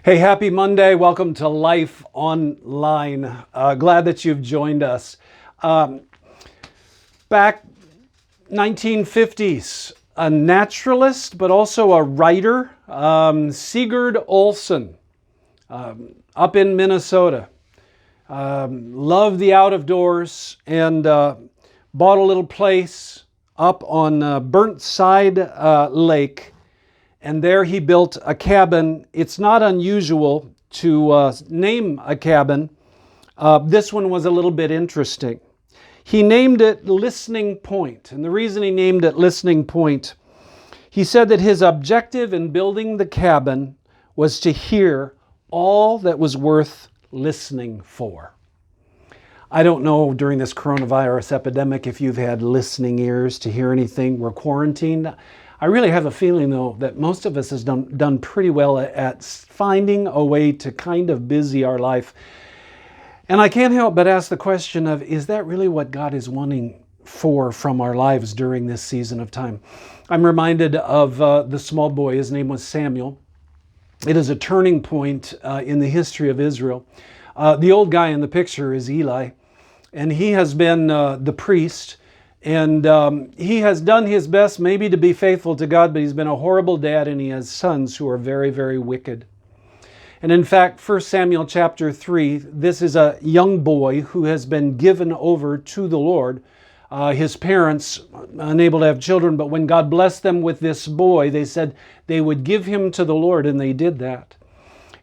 Hey, happy Monday. Welcome to Life Online. Glad that you've joined us. Back 1950s, a naturalist, but also a writer, Sigurd Olson, up in Minnesota. Loved the out of doors and bought a little place up on Burnt-Side Lake. And there he built a cabin. It's not unusual to name a cabin. This one was a little bit interesting. He named it Listening Point. And the reason he named it Listening Point, he said that his objective in building the cabin was to hear all that was worth listening for. I don't know during this coronavirus epidemic if you've had listening ears to hear anything. We're quarantined. I really have a feeling, though, that most of us has done pretty well at finding a way to kind of busy our life. And I can't help but ask the question of, is that really what God is wanting from our lives during this season of time? I'm reminded of the small boy. His name was Samuel. It is a turning point in the history of Israel. The old guy in the picture is Eli, and he has been the priest. And he has done his best maybe to be faithful to God, but he's been a horrible dad, and he has sons who are very, very wicked. And in fact, 1 Samuel chapter 3, this is a young boy who has been given over to the Lord. His parents, unable to have children, but when God blessed them with this boy, they said they would give him to the Lord, and they did that.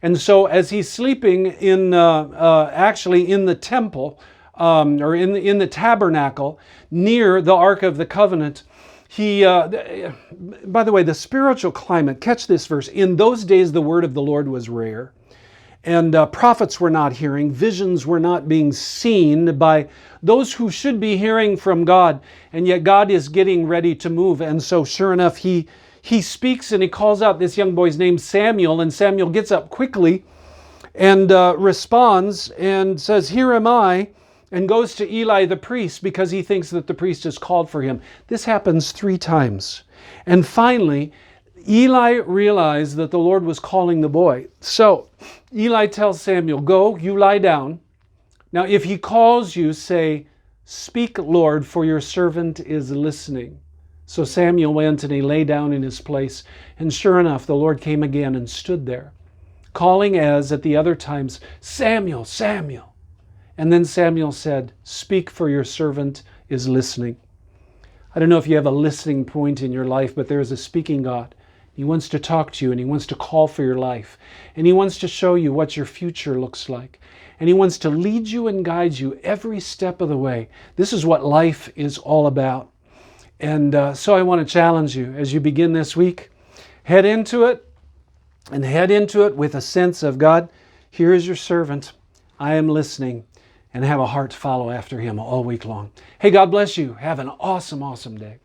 And so as he's sleeping actually in the temple, or in the tabernacle near the Ark of the Covenant. By the way, the spiritual climate, catch this verse, in those days the word of the Lord was rare, and prophets were not hearing, visions were not being seen by those who should be hearing from God, and yet God is getting ready to move. And so sure enough, he speaks and he calls out this young boy's name, Samuel, and Samuel gets up quickly and responds and says, "Here am I," and goes to Eli the priest because he thinks that the priest has called for him. This happens 3 times. And finally, Eli realized that the Lord was calling the boy. So Eli tells Samuel, "Go, you lie down. Now if he calls you, say, 'Speak, Lord, for your servant is listening.'" So Samuel went and he lay down in his place. And sure enough, the Lord came again and stood there, calling as at the other times, "Samuel, Samuel." And then Samuel said, "Speak, for your servant is listening." I don't know if you have a listening point in your life, but there is a speaking God. He wants to talk to you, and he wants to call for your life. And he wants to show you what your future looks like. And he wants to lead you and guide you every step of the way. This is what life is all about. And so I want to challenge you as you begin this week. Head into it with a sense of, God, here is your servant. I am listening. And have a heart to follow after him all week long. Hey, God bless you. Have an awesome, awesome day.